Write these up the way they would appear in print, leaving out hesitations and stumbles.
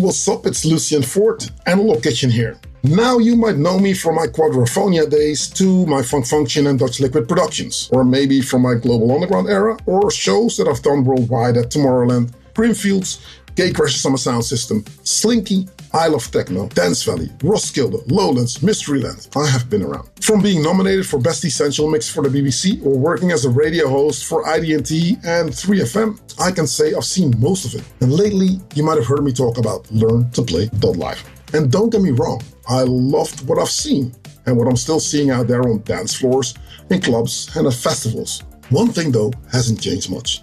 what's up, it's Lucien Fort, Analog Kitchen here. Now you might know me from my Quadrophonia days to my Funk Function and Dutch Liquid productions, or maybe from my Global Underground era, or shows that I've done worldwide at Tomorrowland, Greenfields, Gatecrashers Summer Sound System, Slinky, I Love Techno, Dance Valley, Roskilde, Lowlands, Mysteryland. I have been around. From being nominated for Best Essential Mix for the BBC or working as a radio host for IDT and 3FM, I can say I've seen most of it. And lately, you might have heard me talk about Learn to Play Live. And don't get me wrong, I loved what I've seen and what I'm still seeing out there on dance floors, in clubs and at festivals. One thing though hasn't changed much.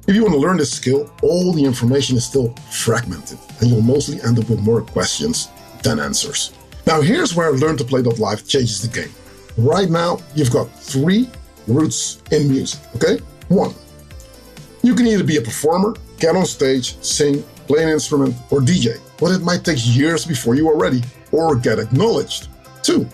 If you want to learn this skill, all the information is still fragmented and you'll mostly end up with more questions than answers. Now here's where Learn to Play Live changes the game. Right now, you've got 3 routes in music, okay? 1, you can either be a performer, get on stage, sing, play an instrument, or DJ, but it might take years before you are ready, or get acknowledged. 2,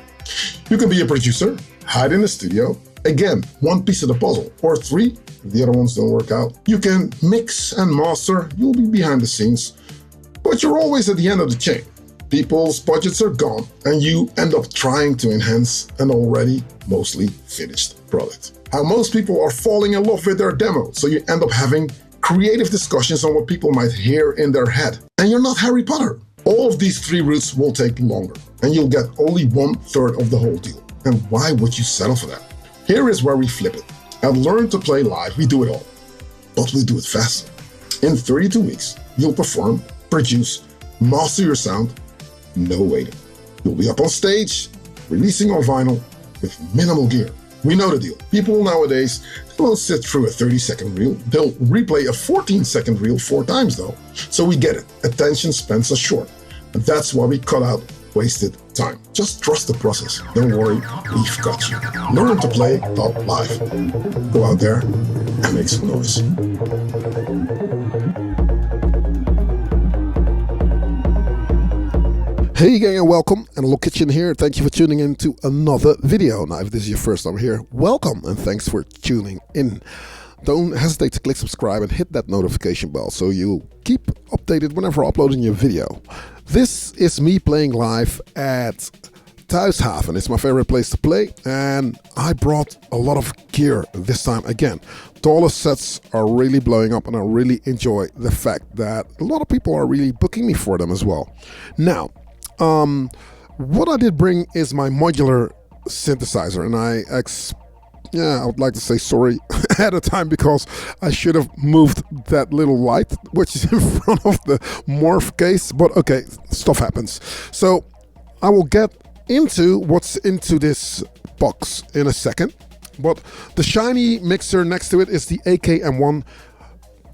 you can be a producer, hide in the studio, again, one piece of the puzzle. Or 3, if the other ones don't work out, you can mix and master, you'll be behind the scenes, but you're always at the end of the chain. People's budgets are gone, and you end up trying to enhance an already mostly finished product. How most people are falling in love with their demo, so you end up having creative discussions on what people might hear in their head. And you're not Harry Potter. All of these 3 routes will take longer, and you'll get only 1/3 of the whole deal. And why would you settle for that? Here is where we flip it. At Learn to Play Live, we do it all, but we do it faster. In 32 weeks, you'll perform, produce, master your sound, no waiting. You'll be up on stage, releasing on vinyl with minimal gear. We know the deal. People nowadays won't sit through a 30-second reel. They'll replay a 14-second reel 4 times though. So we get it. Attention spans are short. And that's why we cut out wasted time. Just trust the process. Don't worry, we've got you. Learn to Play Live. Go out there and make some noise. Hey gang, and welcome. Analog Kitchen here. Thank you for tuning in to another video. Now, if this is your first time here, welcome and thanks for tuning in. Don't hesitate to click subscribe and hit that notification bell so you keep updated whenever I upload a new video. This is me playing live at Thuishaven. It's my favorite place to play, and I brought a lot of gear this time again. Dawless sets are really blowing up, and I really enjoy the fact that a lot of people are really booking me for them as well. Now, what I did bring is my modular synthesizer, and I would like to say sorry ahead of time because I should have moved that little light which is in front of the morph case, but okay, stuff happens. So I will get into what's into this box in a second, but the shiny mixer next to it is the AKM1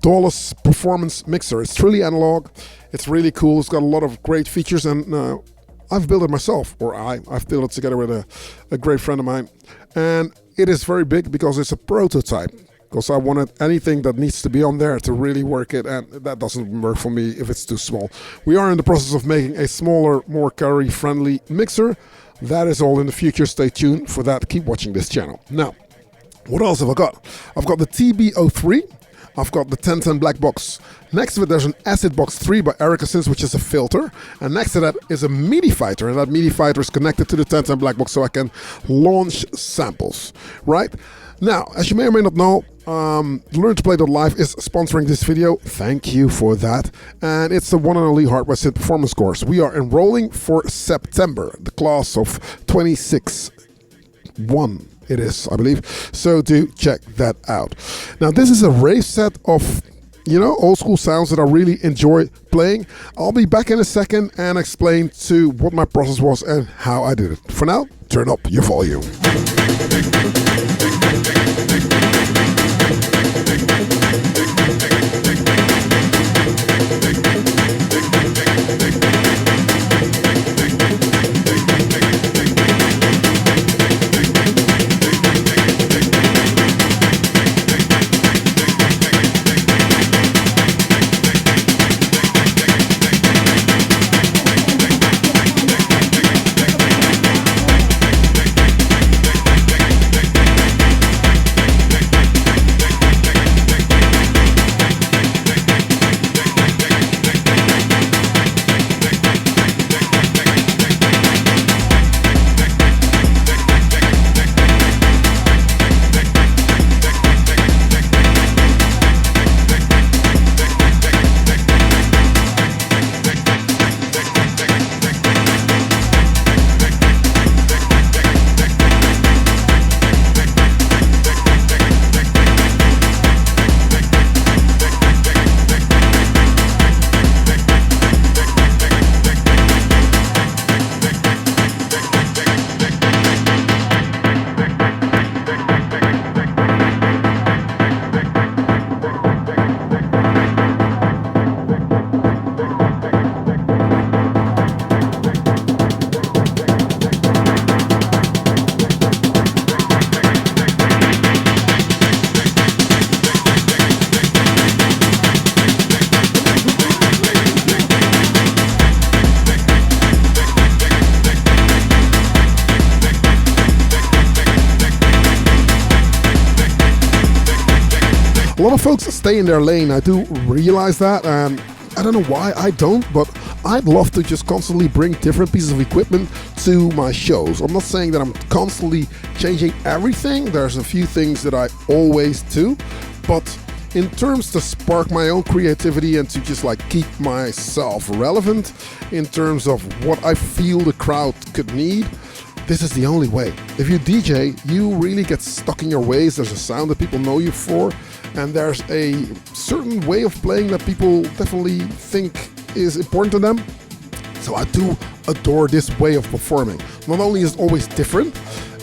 Dawless performance mixer. It's truly analog, it's really cool, it's got a lot of great features, and I've built it myself, or I've built it together with a great friend of mine, and it is very big because it's a prototype, because I wanted anything that needs to be on there to really work it, and that doesn't work for me if it's too small. We are in the process of making a smaller, more carry friendly mixer. That is all in the future. Stay tuned for that. Keep watching this channel. Now, what else have I got? I've got the TB03. I've got the 1010 black box. Next to it, there's an Acid Box 3 by Erica Synth, which is a filter. And next to that is a MIDI fighter. And that MIDI fighter is connected to the 1010 black box so I can launch samples, right? Now, as you may or may not know, Learn to Play Live is sponsoring this video. Thank you for that. And it's the one and only Hardware Synth performance course. We are enrolling for September, the class of 26-1. It is, I believe. So do check that out. Now, this is a rave set of, old school sounds that I really enjoy playing. I'll be back in a second and explain to what my process was and how I did it. For now, turn up your volume. A lot of folks stay in their lane. I do realize that, and I don't know why I don't, but I'd love to just constantly bring different pieces of equipment to my shows. I'm not saying that I'm constantly changing everything. There's a few things that I always do, but in terms to spark my own creativity and to just like keep myself relevant in terms of what I feel the crowd could need, this is the only way. If you DJ, you really get stuck in your ways. There's a sound that people know you for, and there's a certain way of playing that people definitely think is important to them. So I do adore this way of performing. Not only is it always different,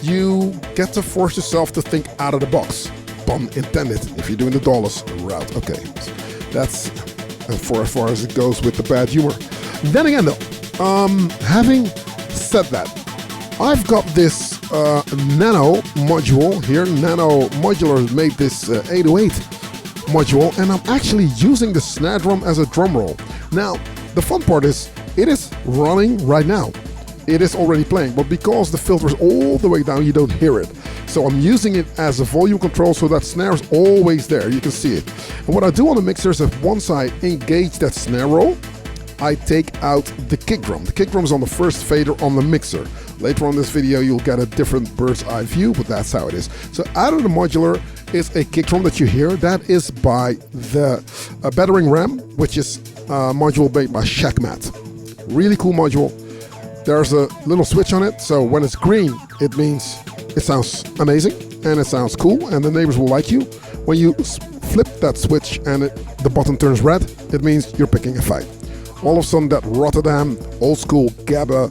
you get to force yourself to think out of the box. Pun intended, if you're doing the Dawless route. Okay, that's for as far as it goes with the bad humor. Then again though, having said that, I've got this Nano module here. Nano Modular made this 808 module, and I'm actually using the snare drum as a drum roll. Now, the fun part is, it is running right now. It is already playing, but because the filter is all the way down, you don't hear it. So I'm using it as a volume control, so that snare is always there. You can see it. And what I do on the mixer is that once I engage that snare roll, I take out the kick drum. The kick drum is on the first fader on the mixer. Later on in this video, you'll get a different bird's eye view, but that's how it is. So out of the modular is a kick drum that you hear. That is by the Battering Ram, which is a module made by Shackmat. Really cool module. There's a little switch on it, so when it's green, it means it sounds amazing and it sounds cool and the neighbors will like you. When you flip that switch and the button turns red, it means you're picking a fight. All of a sudden that Rotterdam old school GABA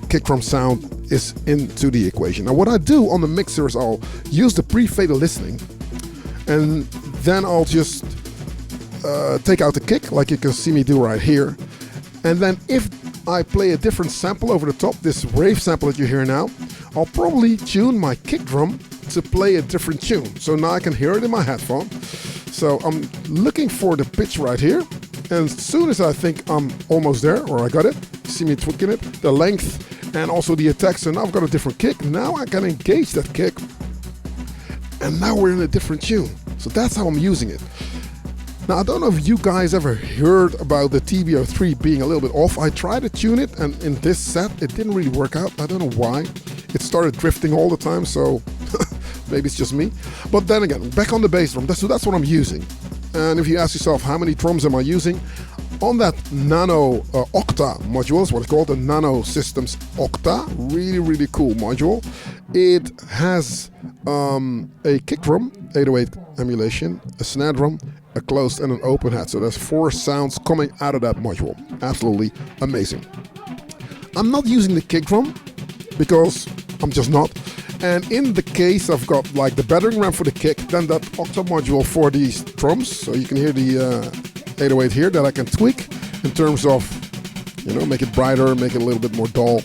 kick drum sound is into the equation. Now what I do on the mixer is I'll use the pre-fader listening, and then I'll just take out the kick like you can see me do right here. And then if I play a different sample over the top, this rave sample that you hear now, I'll probably tune my kick drum to play a different tune. So now I can hear it in my headphone. So I'm looking for the pitch right here. And as soon as I think I'm almost there, or I got it, see me tweaking it, the length and also the attack. So now I've got a different kick. Now I can engage that kick. And now we're in a different tune. So that's how I'm using it. Now, I don't know if you guys ever heard about the TB-03 being a little bit off. I tried to tune it, and in this set, it didn't really work out. I don't know why. It started drifting all the time, so maybe it's just me. But then again, back on the bass drum, that's what I'm using. And if you ask yourself, how many drums am I using? On that Nano Octa module, is what it's called, the Nano Systems Octa. Really, really cool module. It has a kick drum, 808 emulation, a snare drum, a closed and an open head. So there's 4 sounds coming out of that module. Absolutely amazing. I'm not using the kick drum because I'm just not. And in the case, I've got like the battering ram for the kick, then that octa module for these drums. So you can hear the 808 here that I can tweak in terms of, you know, make it brighter, make it a little bit more dull.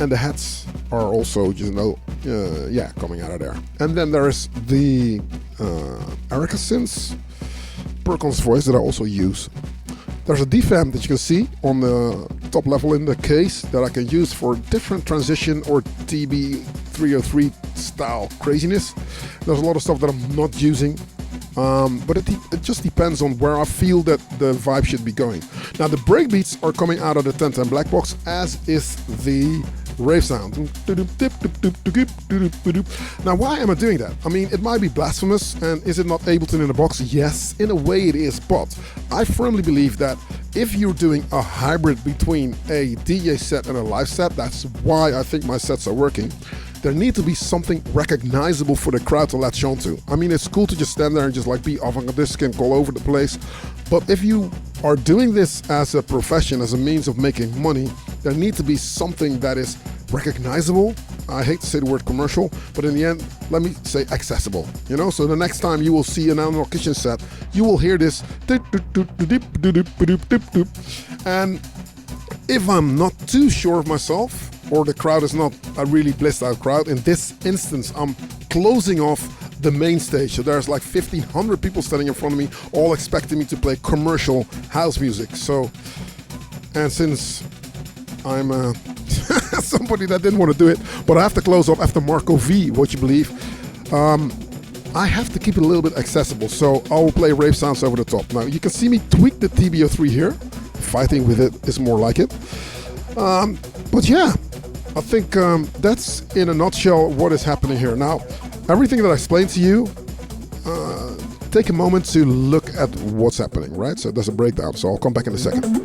And the heads are also, you know, coming out of there. And then there's the Erica Synth Perkins voice that I also use. There's a DFAM that you can see on the top level in the case that I can use for different transition or TB-303 style craziness. There's a lot of stuff that I'm not using, but it just depends on where I feel that the vibe should be going. Now the breakbeats are coming out of the 1010 black box, as is the rave sound. Now why am I doing that? I mean, it might be blasphemous, and is it not Ableton in a box? Yes, in a way it is, but I firmly believe that if you're doing a hybrid between a DJ set and a live set, that's why I think my sets are working, there needs to be something recognizable for the crowd to latch onto. I mean, it's cool to just stand there and just like be avant-gardistic and all over the place, but if you are doing this as a profession, as a means of making money, there needs to be something that is recognizable. I hate to say the word commercial, but in the end, let me say accessible. You know, so the next time you will see an Animal Kitchen set, you will hear this. And if I'm not too sure of myself, or the crowd is not a really blissed out crowd, in this instance, I'm closing off the main stage. So there's like 1,500 people standing in front of me, all expecting me to play commercial house music. So, and since I'm somebody that didn't want to do it, but I have to close up after Marco V, would you believe? I have to keep it a little bit accessible, so I will play rave sounds over the top. Now, you can see me tweak the TB-03 here. Fighting with it is more like it. But yeah, I think that's in a nutshell what is happening here. Now, everything that I explained to you, take a moment to look at what's happening, right? So there's a breakdown, so I'll come back in a second.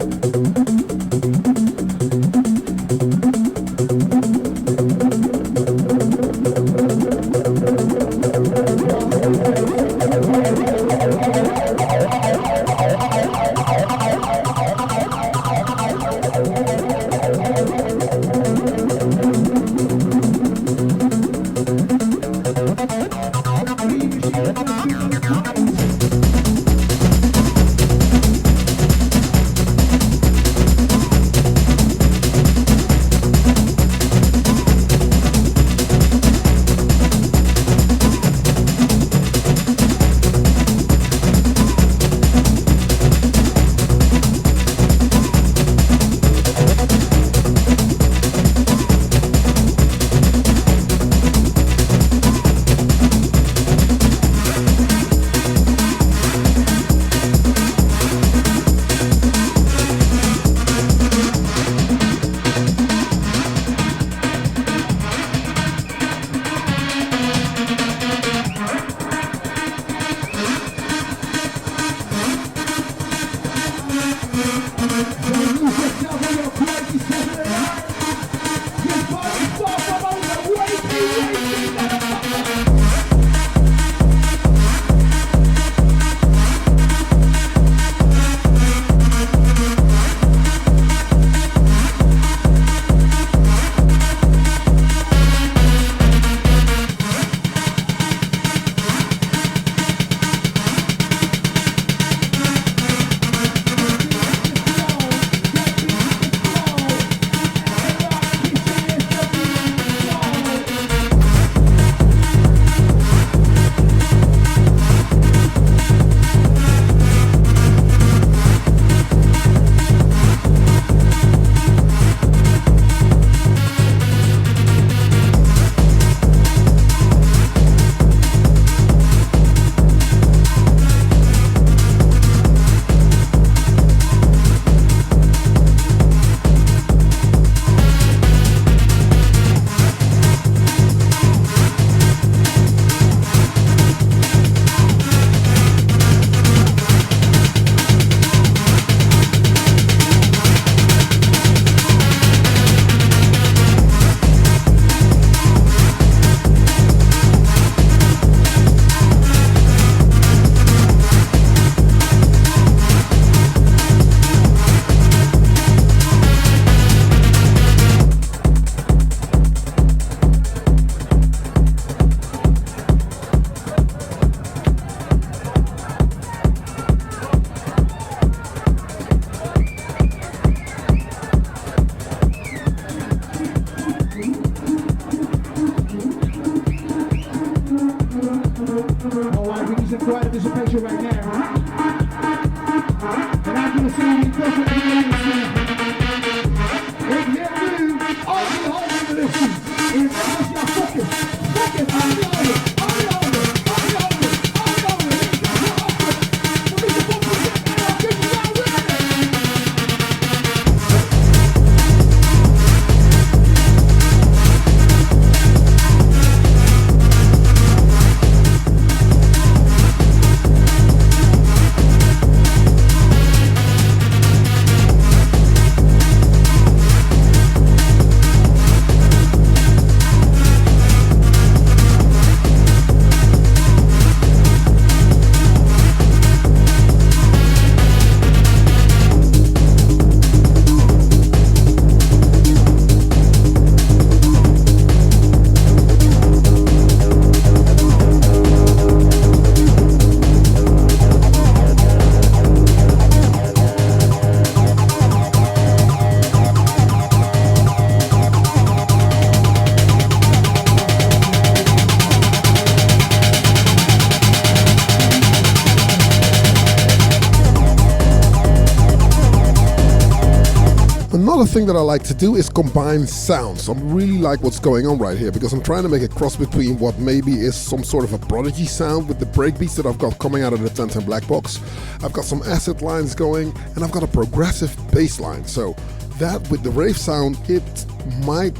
Another thing that I like to do is combine sounds. I really like what's going on right here because I'm trying to make a cross between what maybe is some sort of a Prodigy sound with the breakbeats that I've got coming out of the 1010 Black Box. I've got some acid lines going and I've got a progressive bass line. So that with the rave sound, it might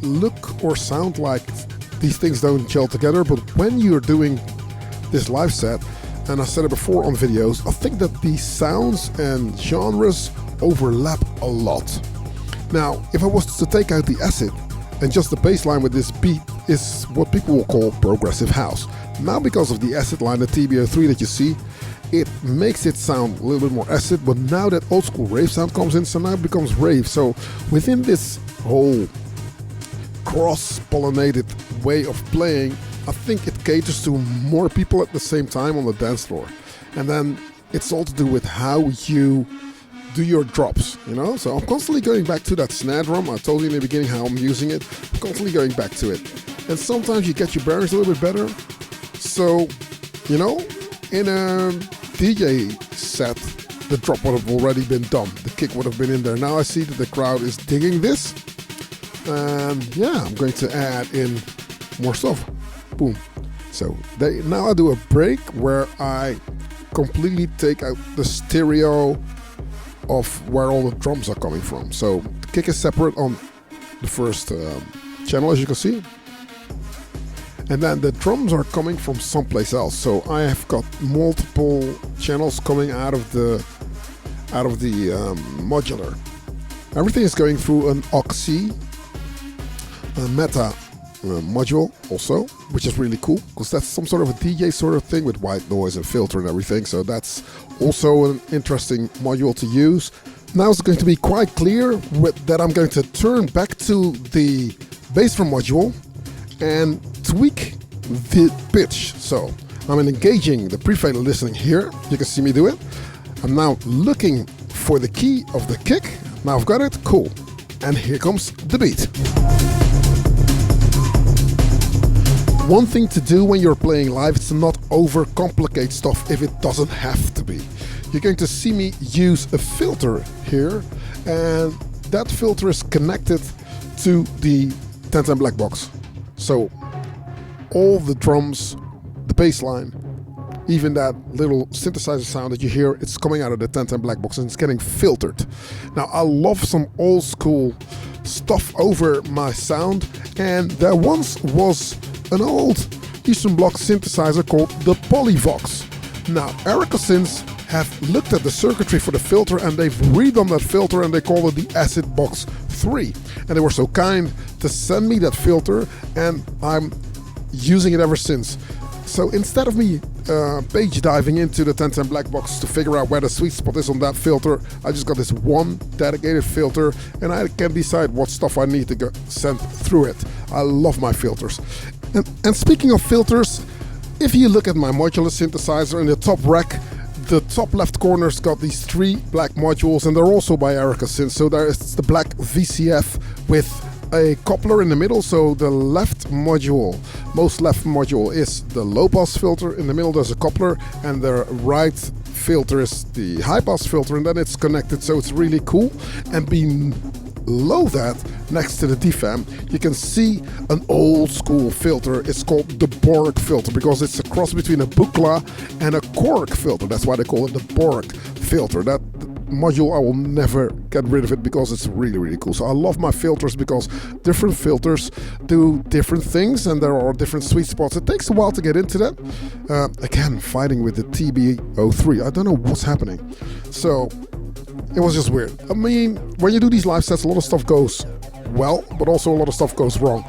look or sound like these things don't gel together, but when you're doing this live set, and I said it before on videos, I think that these sounds and genres overlap a lot. Now, if I was to take out the acid and just the bass line with this beat is what people will call progressive house. Now, because of the acid line, the TB03 that you see, it makes it sound a little bit more acid, but now that old school rave sound comes in, so now it becomes rave. So within this whole cross-pollinated way of playing, I think it caters to more people at the same time on the dance floor. And then it's all to do with how you do your drops, you know? So I'm constantly going back to that snare drum. I told you in the beginning how I'm using it. I'm constantly going back to it. And sometimes you get your bearings a little bit better. So, you know, in a DJ set, the drop would have already been done. The kick would have been in there. Now I see that the crowd is digging this. And yeah, I'm going to add in more stuff. Boom. So now I do a break where I completely take out the stereo of where all the drums are coming from. So the kick is separate on the first channel, as you can see. And then the drums are coming from someplace else. So I have got multiple channels coming out of the modular. Everything is going through an Oxy Meta module also, which is really cool because that's some sort of a DJ sort of thing with white noise and filter and everything. So that's also an interesting module to use. Now it's going to be quite clear that I'm going to turn back to the bass drum module and tweak the pitch. So I'm engaging the pre-fader listening here. You can see me do it. I'm now looking for the key of the kick. Now I've got it. Cool. And here comes the beat. One thing to do when you're playing live is to not overcomplicate stuff if it doesn't have to be. You're going to see me use a filter here, and that filter is connected to the 1010 Black Box. So all the drums, the bass line, even that little synthesizer sound that you hear, it's coming out of the 1010 Black Box and it's getting filtered. Now I love some old school stuff over my sound, and there once was an old Eastern Bloc synthesizer called the Polyvox. Now Erica Synth have looked at the circuitry for the filter and they've redone that filter and they call it the Acid Box 3. And they were so kind to send me that filter and I'm using it ever since. So instead of me page diving into the 1010 Black Box to figure out where the sweet spot is on that filter, I just got this one dedicated filter and I can decide what stuff I need to send through it. I love my filters. And speaking of filters, if you look at my modular synthesizer in the top rack, the top left corner's got these 3 black modules and they're also by Erica Synth. So there is the black VCF with a coupler in the middle. So the left module, most left module is the low pass filter. In the middle there's a coupler and the right filter is the high pass filter, and then it's connected, so it's really cool. And below that, next to the DFAM, you can see an old school filter. It's called the Borg filter because it's a cross between a Buchla and a Korg filter. That's why they call it the Borg filter. That module, I will never get rid of it because it's really, really cool. So I love my filters because different filters do different things and there are different sweet spots. It takes a while to get into that. Again, fighting with the TB03. I don't know what's happening. So it was just weird. I mean, when you do these live sets, a lot of stuff goes well, but also a lot of stuff goes wrong.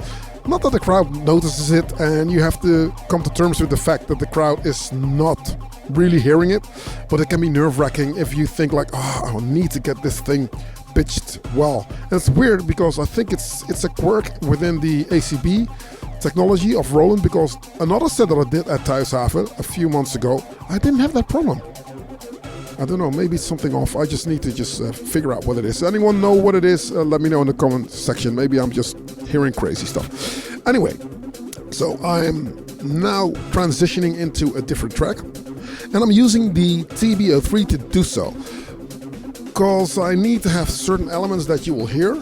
Not that the crowd notices it, and you have to come to terms with the fact that the crowd is not really hearing it, but it can be nerve-wracking if you think like, oh, I need to get this thing pitched well. And it's weird because I think it's a quirk within the ACB technology of Roland, because another set that I did at Thuishaven a few months ago, I didn't have that problem. I don't know, maybe it's something off. I just need to figure out what it is. Anyone know what it is? Let me know in the comment section. Maybe I'm just hearing crazy stuff. Anyway, so I'm now transitioning into a different track, and I'm using the TB03 to do so. because I need to have certain elements that you will hear.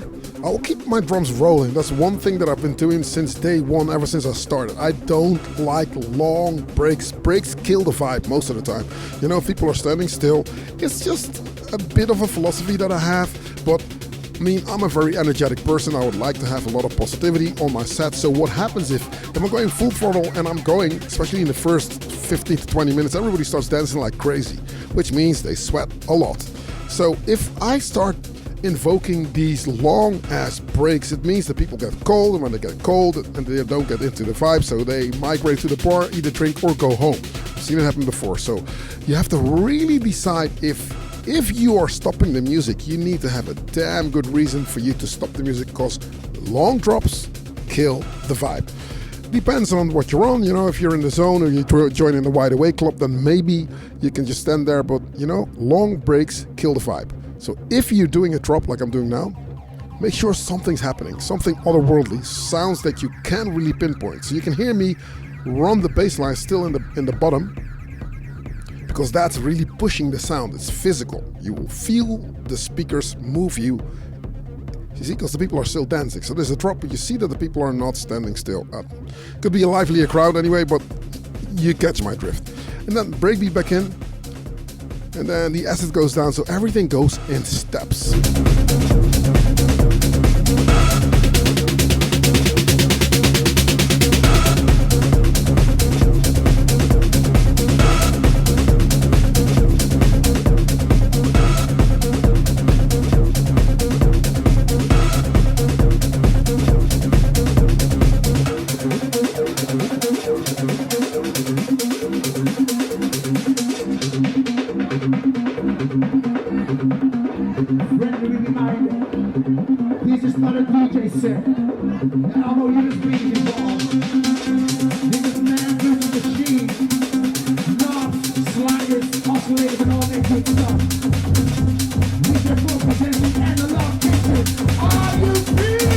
I'll keep my drums rolling. That's one thing that I've been doing since day one, ever since I started. I don't like long breaks. Breaks kill the vibe most of the time. You know, if people are standing still, it's just a bit of a philosophy that I have, but I mean, I'm a very energetic person. I would like to have a lot of positivity on my set. So what happens if I'm going full throttle and I'm going, especially in the first 15 to 20 minutes, everybody starts dancing like crazy, which means they sweat a lot. So if I start invoking these long ass breaks, it means that people get cold, and when they get cold and they don't get into the vibe, so they migrate to the bar, eat a drink, or go home. I've seen it happen before. So you have to really decide if you are stopping the music, you need to have a damn good reason for you to stop the music, because long drops kill the vibe. Depends on what you're on. You know, if you're in the zone or you're joining the Wide Awake Club, then maybe you can just stand there, but you know, long breaks kill the vibe. So if you're doing a drop like I'm doing now, make sure something's happening, something otherworldly, sounds that you can't really pinpoint. So you can hear me run the bass line still in the bottom, because that's really pushing the sound. It's physical. You will feel the speakers move you. You see, because the people are still dancing. So there's a drop, but you see that the people are not standing still. Could be a livelier crowd anyway, but you catch my drift. And then breakbeat back in. And then the acid goes down, so everything goes in steps. He's just not a DJ set. And I know you just being involved. This is man through the machine. Knobs, sliders, oscillators, and all that good stuff. With your full potential analog kitchen. Are you feeling?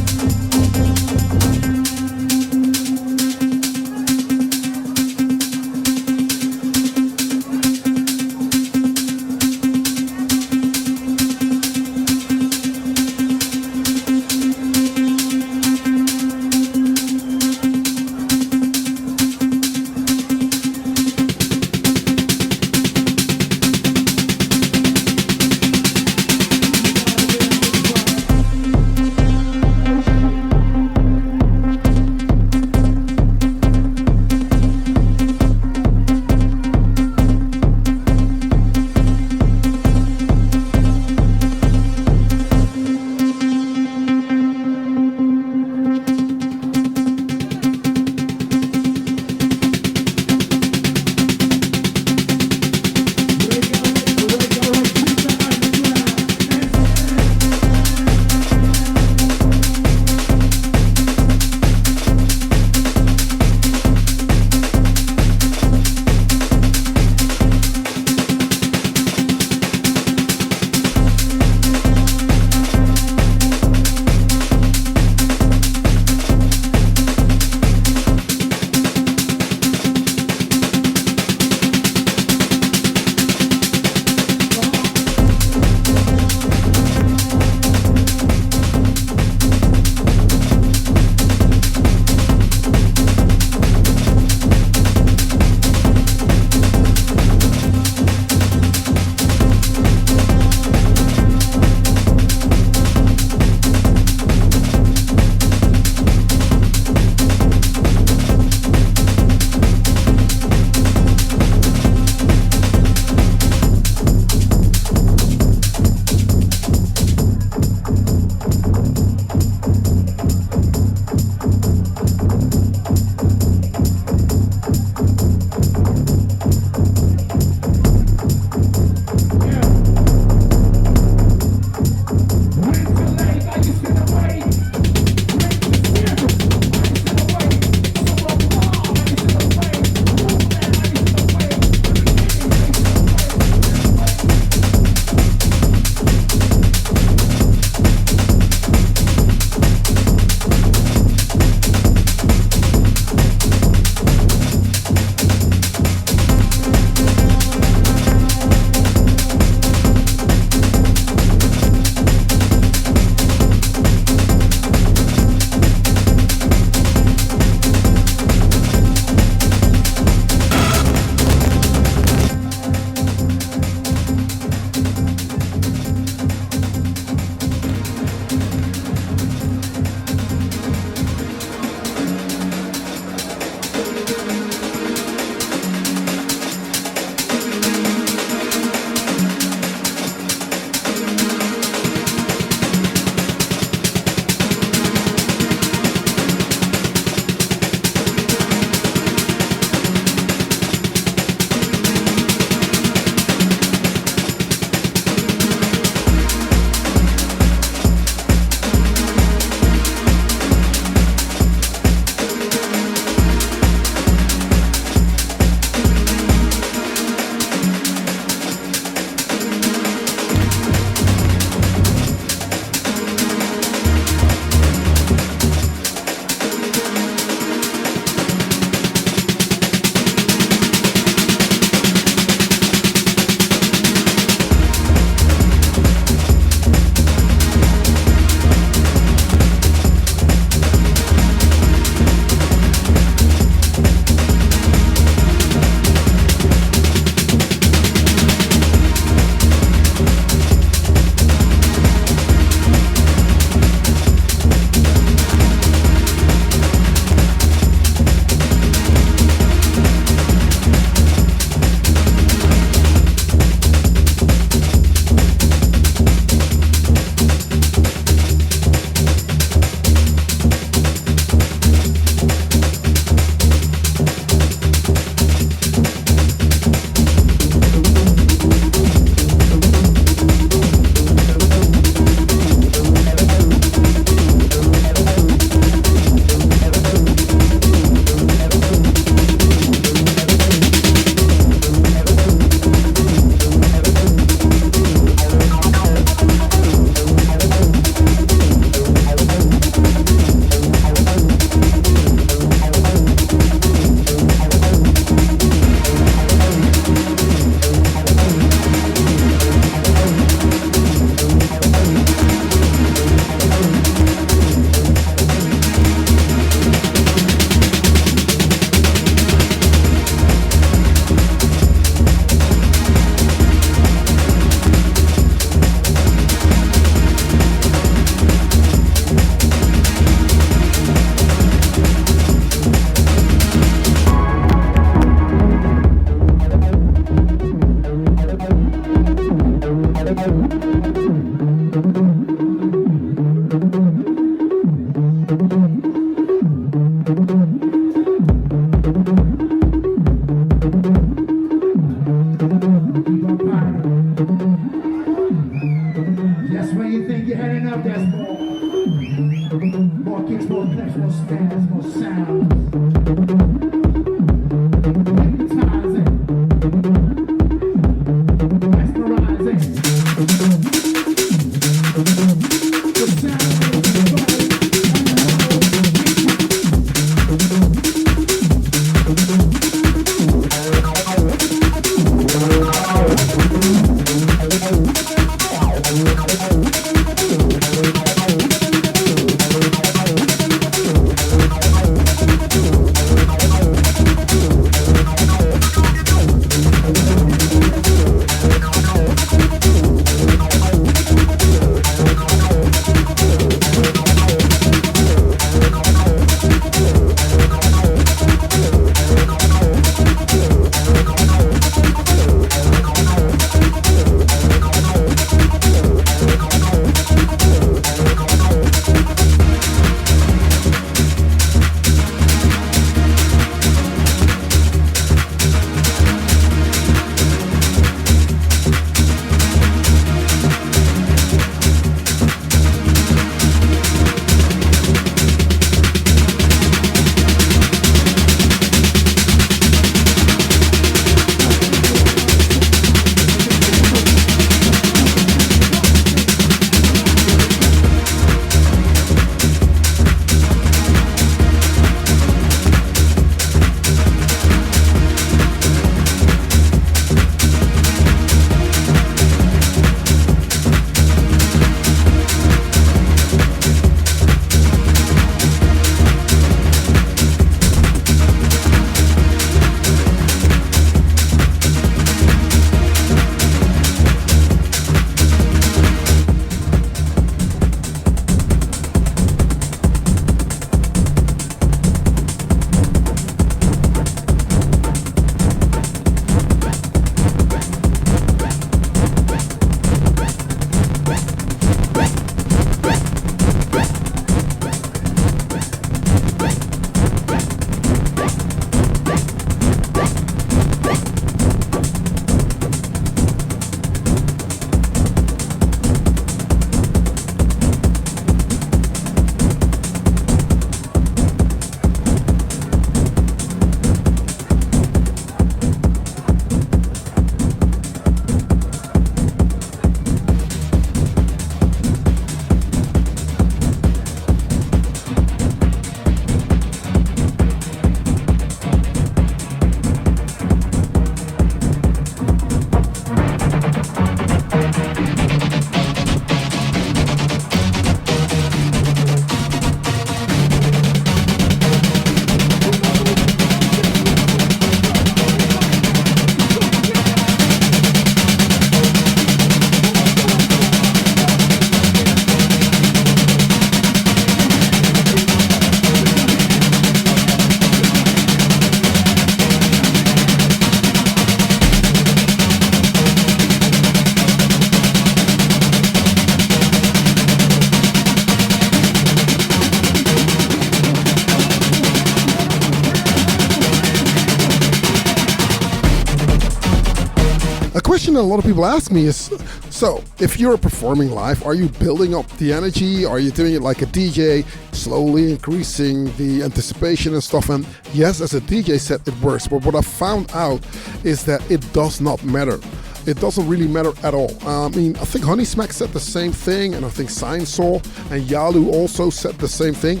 question that a lot of people ask me is, so if you're performing live, are you building up the energy? Are you doing it like a DJ, slowly increasing the anticipation and stuff? And yes, as a DJ set, it works. But what I found out is that it does not matter. It doesn't really matter at all. I think Honey Smack said the same thing, and I think Sign Soul and Yalu also said the same thing.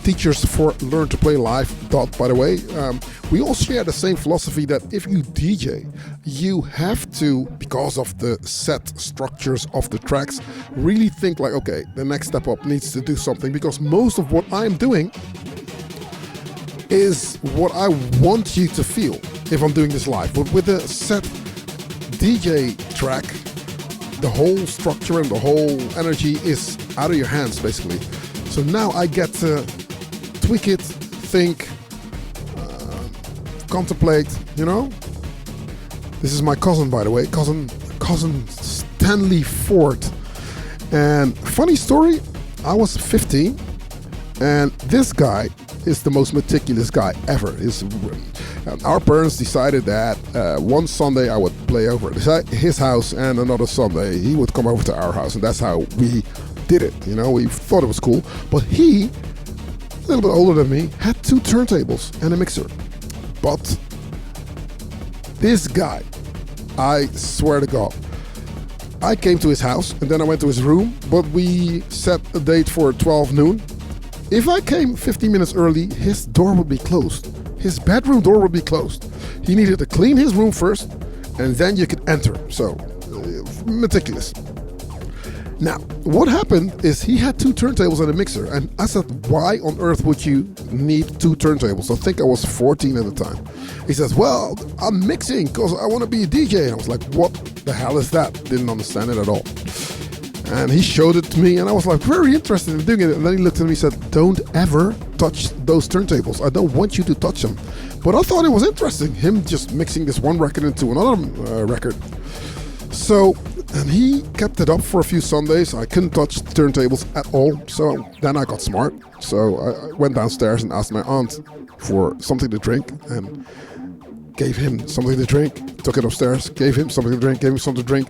Teachers for Learn to Play Live, by the way, we all share the same philosophy that if you DJ, you have to, because of the set structures of the tracks, really think like, okay, the next step up needs to do something, because most of what I'm doing is what I want you to feel if I'm doing this live. But with a set DJ track, the whole structure and the whole energy is out of your hands, basically. So now I get to tweak it, think, contemplate, you know? This is my cousin, by the way, cousin Stanley Ford. And funny story, I was 15, and this guy is the most meticulous guy ever. Our parents decided that one Sunday I would play over at his house, and another Sunday he would come over to our house, and that's how we did it. You know, we thought it was cool. But he, a little bit older than me, had 2 turntables and a mixer. But this guy, I swear to God, I came to his house and then I went to his room, but we set a date for 12 noon. If I came 15 minutes early, his door would be closed. His bedroom door would be closed. He needed to clean his room first, and then you could enter. So, meticulous. Now, what happened is he had 2 turntables and a mixer, and I said, why on earth would you need 2 turntables? I think I was 14 at the time. He says, well, I'm mixing because I want to be a DJ. And I was like, what the hell is that? Didn't understand it at all. And he showed it to me, and I was like very interested in doing it. And then he looked at me and said, don't ever touch those turntables. I don't want you to touch them. But I thought it was interesting, him just mixing this one record into another record. So, and he kept it up for a few Sundays. I couldn't touch the turntables at all. So then I got smart. So I went downstairs and asked my aunt for something to drink, and gave him something to drink, took it upstairs, gave him something to drink, gave him something to drink.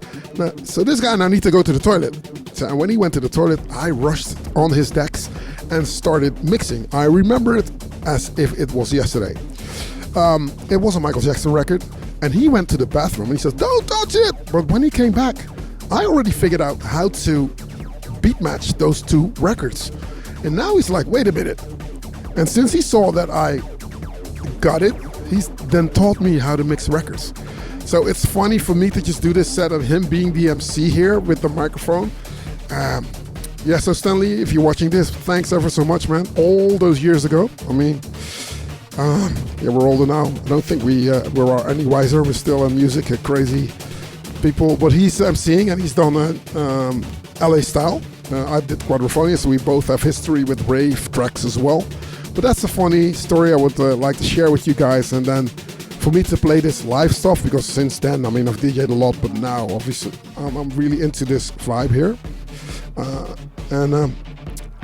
So this guy now needs to go to the toilet. So, and when he went to the toilet, I rushed on his decks and started mixing. I remember it as if it was yesterday. It was a Michael Jackson record, and he went to the bathroom and he says, don't touch it! But when he came back, I already figured out how to beat match those 2 records. And now he's like, wait a minute. And since he saw that I got it, he's then taught me how to mix records. So it's funny for me to just do this set of him being the MC here with the microphone. Yeah, so Stanley, if you're watching this, thanks ever so much, man. All those years ago. I mean, yeah, we're older now. I don't think we're any wiser. We're still in music, crazy people. But he's MCing, and he's done LA style. I did Quadrophonia, so we both have history with rave tracks as well. But that's a funny story I would like to share with you guys. And then for me to play this live stuff, because since then, I mean, I've DJ'd a lot, but now obviously I'm really into this vibe here.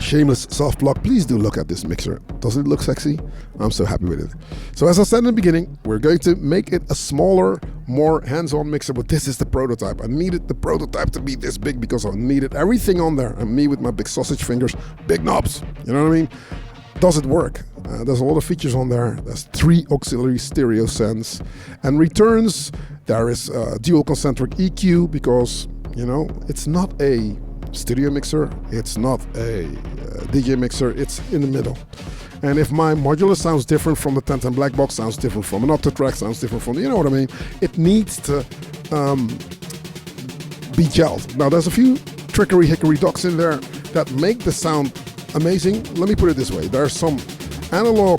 Shameless soft plug, please do look at this mixer. Doesn't it look sexy? I'm so happy with it. So as I said in the beginning, we're going to make it a smaller, more hands-on mixer, but this is the prototype. I needed the prototype to be this big because I needed everything on there. And me with my big sausage fingers, big knobs, you know what I mean? Does it work? There's a lot of features on there. There's 3 auxiliary stereo sends and returns. There is dual concentric EQ because, you know, it's not a studio mixer, it's not a DJ mixer, it's in the middle. And if my modular sounds different from the 1010 Black Box, sounds different from an Octatrack, sounds different from, you know what I mean, it needs to be gelled. Now there's a few trickery hickory docks in there that make the sound amazing. Let me put it this way, there's some analog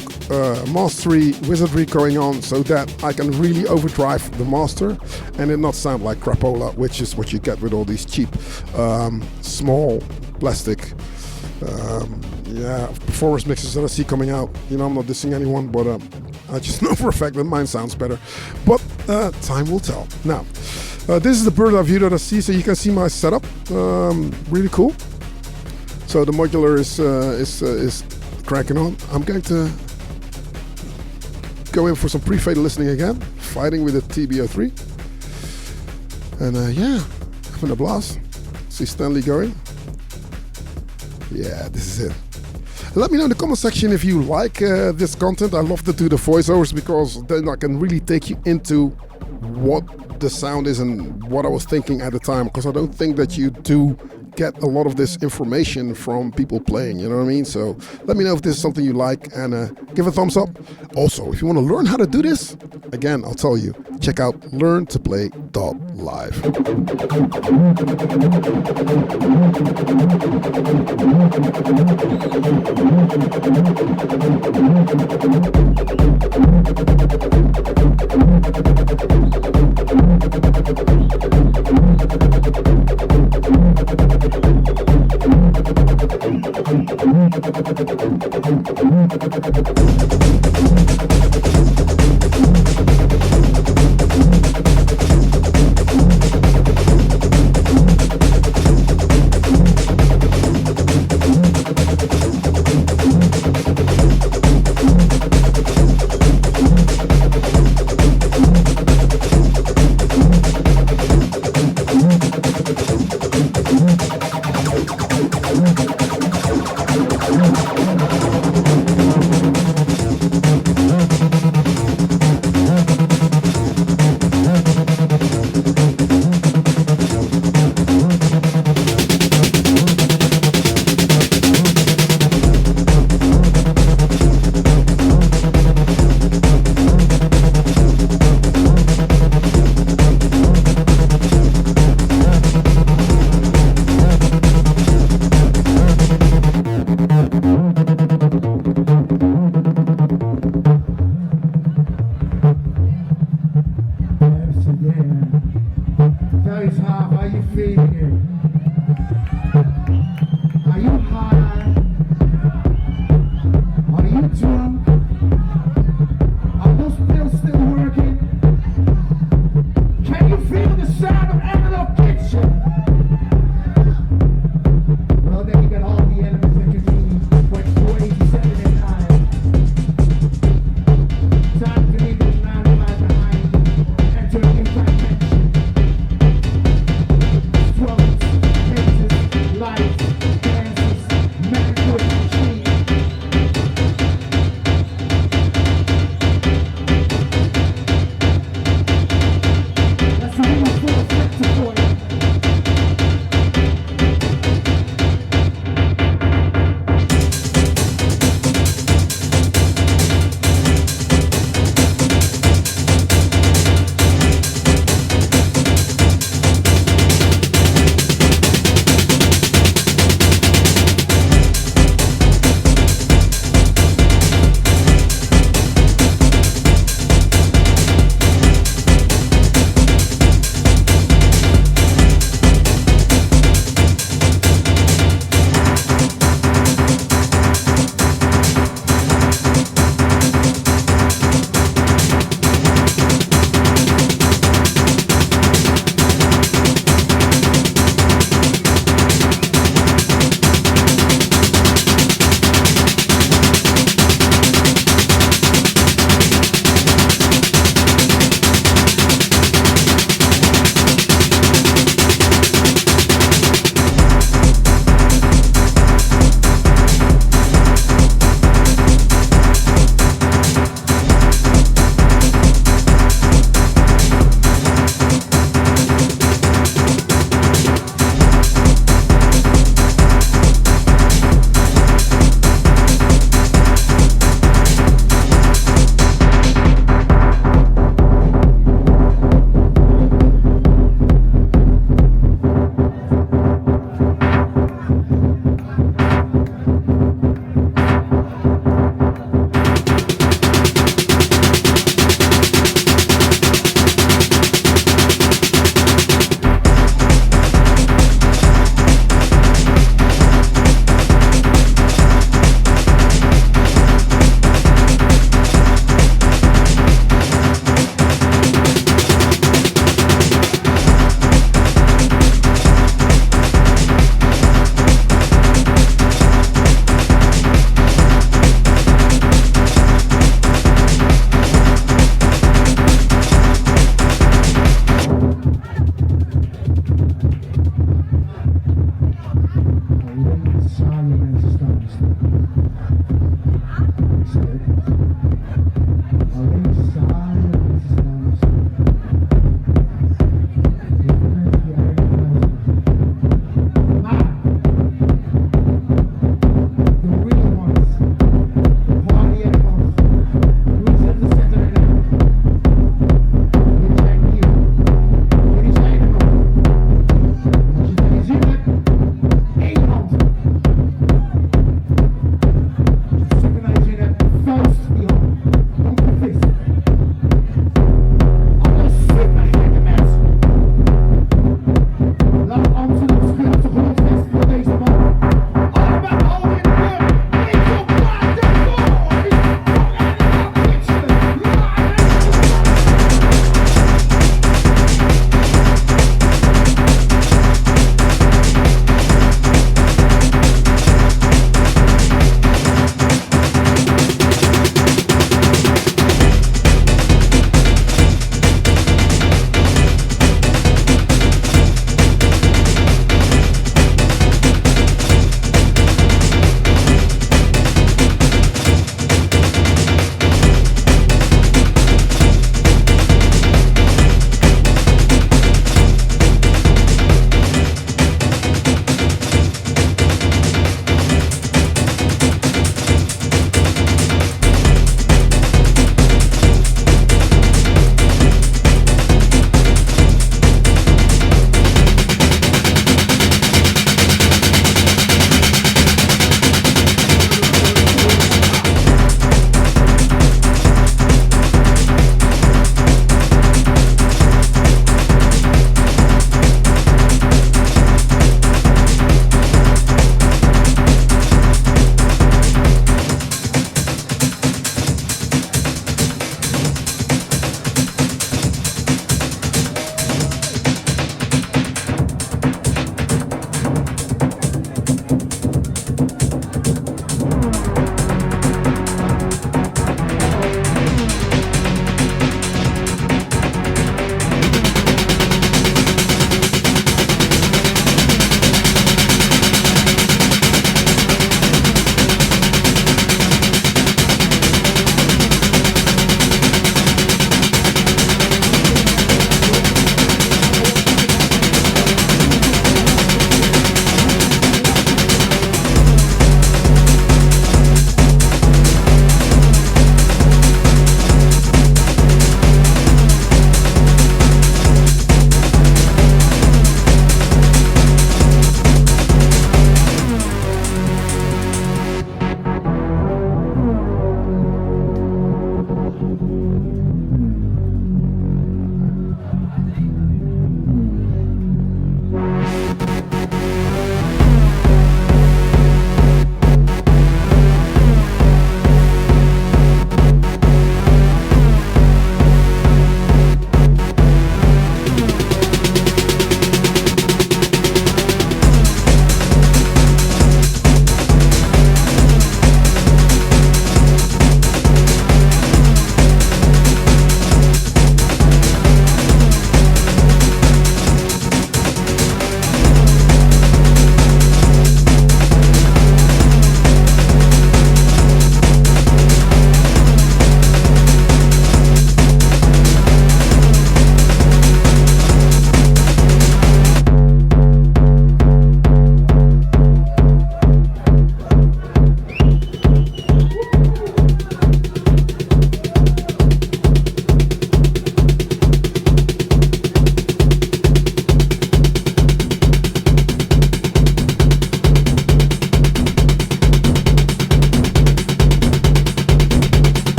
mastery wizardry going on so that I can really overdrive the master and it not sound like crapola, which is what you get with all these cheap small plastic performance mixers that I see coming out. You know, I'm not dissing anyone, but I just know for a fact that mine sounds better. But time will tell. Now, this is the bird's eye view that I see, so you can see my setup. Really cool. So the modular is cracking on. I'm going to go in for some pre-fade listening again, fighting with the TB-03. And yeah, having a blast. See Stanley going? Yeah, this is it. Let me know in the comment section if you like this content. I love to do the voiceovers because then I can really take you into what the sound is and what I was thinking at the time, because I don't think that you do get a lot of this information from people playing, you know what I mean? So let me know if this is something you like, and give a thumbs up. Also, if you want to learn how to do this, again, I'll tell you, check out learntoplay.live. Drugs.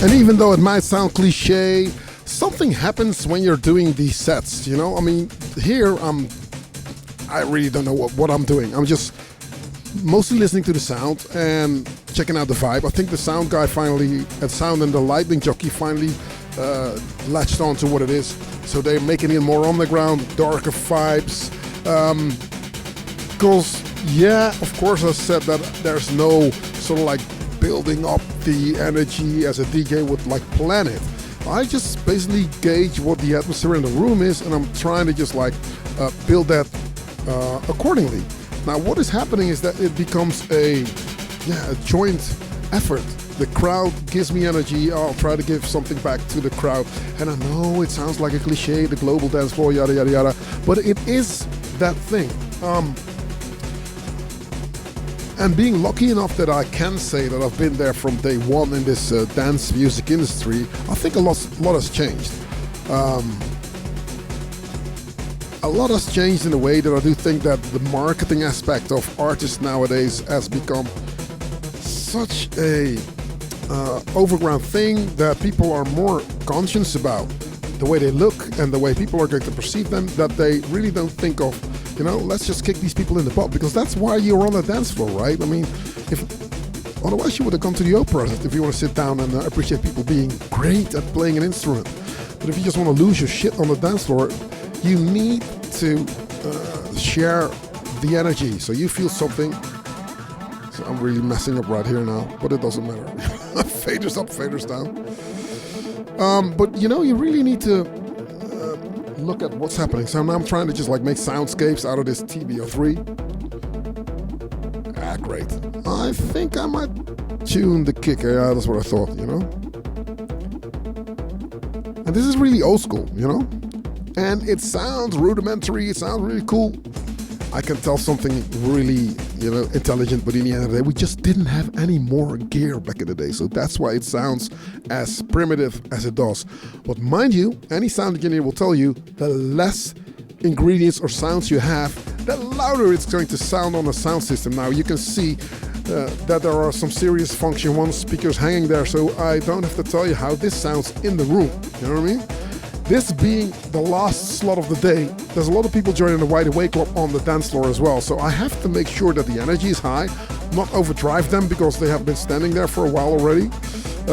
And even though it might sound cliche, something happens when you're doing these sets, you know? I mean, here I really don't know what I'm doing. I'm just mostly listening to the sound and checking out the vibe. I think the sound guy finally, sound and the lighting jockey finally latched on to what it is. So they're making it more underground, darker vibes. Because, yeah, of course I said that there's no sort of like building up the energy as a DJ would like plan it. I just basically gauge what the atmosphere in the room is, and I'm trying to just like build that accordingly. Now what is happening is that it becomes a joint effort. The crowd gives me energy, I'll try to give something back to the crowd. And I know it sounds like a cliche, the global dance floor, yada yada yada, but it is that thing. And being lucky enough that I can say that I've been there from day one in this dance music industry, I think a lot has changed. A lot has changed in a way that I do think that the marketing aspect of artists nowadays has become such a overground thing that people are more conscious about the way they look and the way people are going to perceive them, that they really don't think of, you know, let's just kick these people in the butt, because that's why you're on the dance floor, right? I mean, if otherwise you would have gone to the opera if you want to sit down and appreciate people being great at playing an instrument. But if you just want to lose your shit on the dance floor, you need to share the energy, so you feel something. So I'm really messing up right here now, but it doesn't matter. Faders up, faders down. But you know, you really need to look at what's happening. So now I'm trying to just like make soundscapes out of this TB03. Ah, great. I think I might tune the kick. Yeah, that's what I thought, you know. And this is really old school, you know. And it sounds rudimentary. It sounds really cool. I can tell something really, you know, intelligent, but in the end of the day, we just didn't have any more gear back in the day. So that's why it sounds as primitive as it does. But mind you, any sound engineer will tell you, the less ingredients or sounds you have, the louder it's going to sound on the sound system. Now you can see that there are some serious Function 1 speakers hanging there, so I don't have to tell you how this sounds in the room. You know what I mean? This being the last slot of the day, there's a lot of people joining the Wide Awake Club on the dance floor as well. So I have to make sure that the energy is high, not overdrive them because they have been standing there for a while already.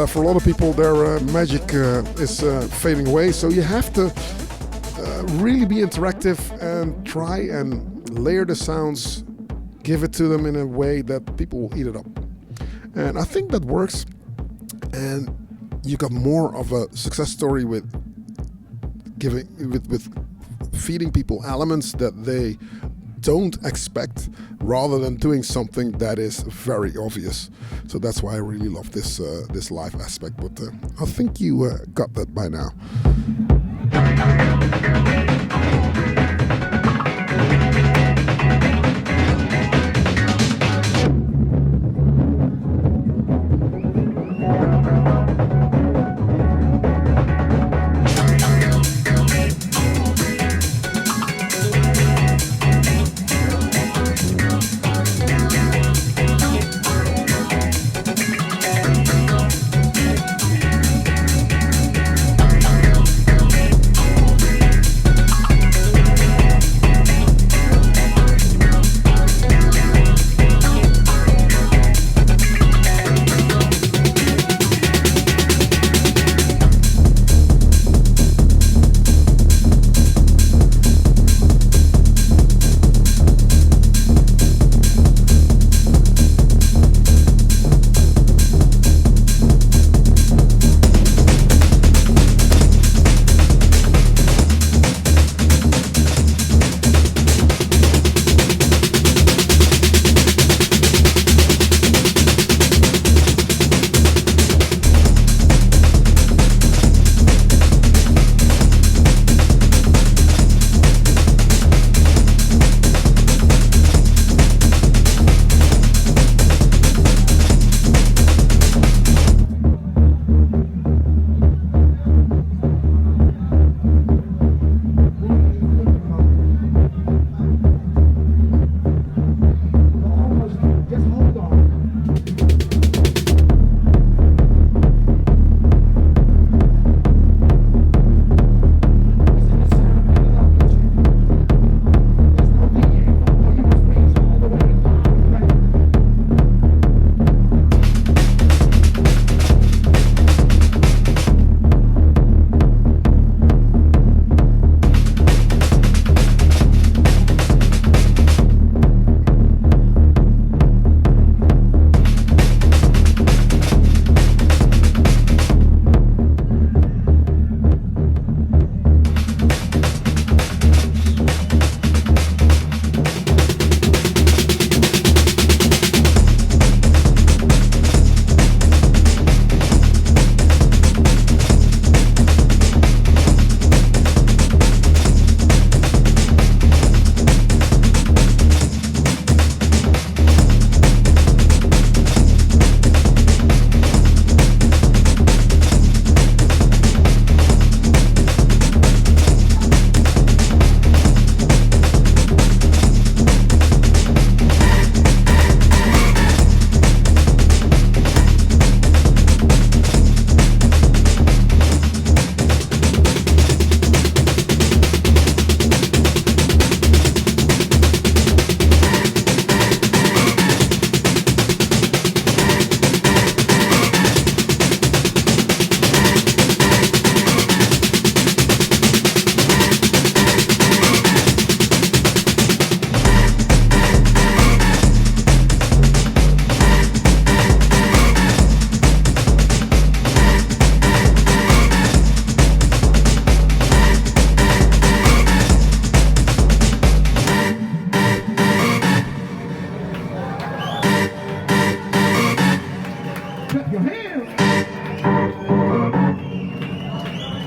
For a lot of people, their magic is fading away. So you have to really be interactive and try and layer the sounds, give it to them in a way that people will eat it up. And I think that works. And you got more of a success story with feeding people elements that they don't expect, rather than doing something that is very obvious. So that's why I really love this this live aspect. But I think you got that by now.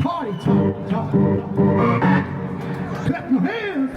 Party time. Clap your hands.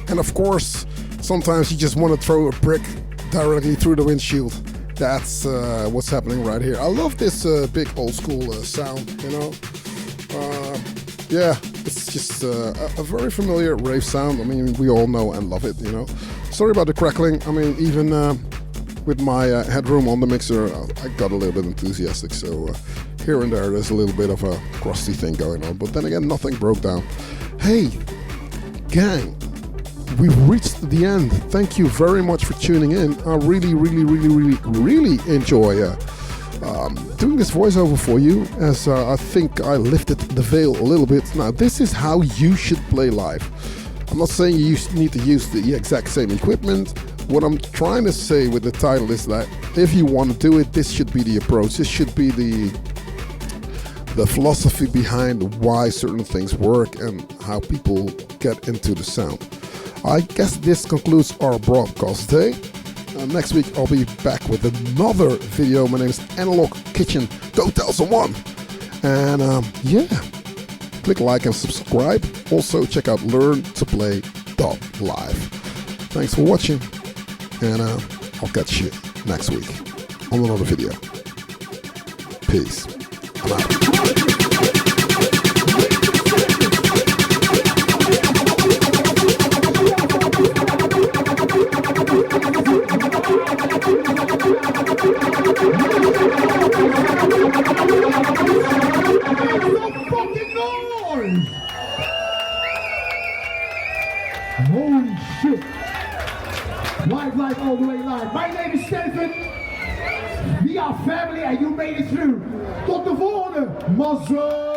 And of course, sometimes you just want to throw a brick directly through the windshield. That's what's happening right here. I love this big old school sound, you know. Yeah, it's just a very familiar rave sound. I mean, we all know and love it, you know. Sorry about the crackling. I mean, even with my headroom on the mixer, I got a little bit enthusiastic. So here and there's a little bit of a crusty thing going on. But then again, nothing broke down. Hey, gang. We've reached the end. Thank you very much for tuning in. I really enjoy doing this voiceover for you, as I think I lifted the veil a little bit. Now, this is how you should play live. I'm not saying you need to use the exact same equipment. What I'm trying to say with the title is that if you want to do it, this should be the approach. This should be the philosophy behind why certain things work and how people get into the sound. I guess this concludes our broadcast today. Next week I'll be back with another video. My name is Analog Kitchen. Go tell someone. And yeah, click like and subscribe. Also check out learntoplay.live. Thanks for watching. And I'll catch you next week on another video. Peace. I'm out. Holy shit. Live, all the way live. My name is Synth. We are family and you made it through. Tot de volgende. Mazzel.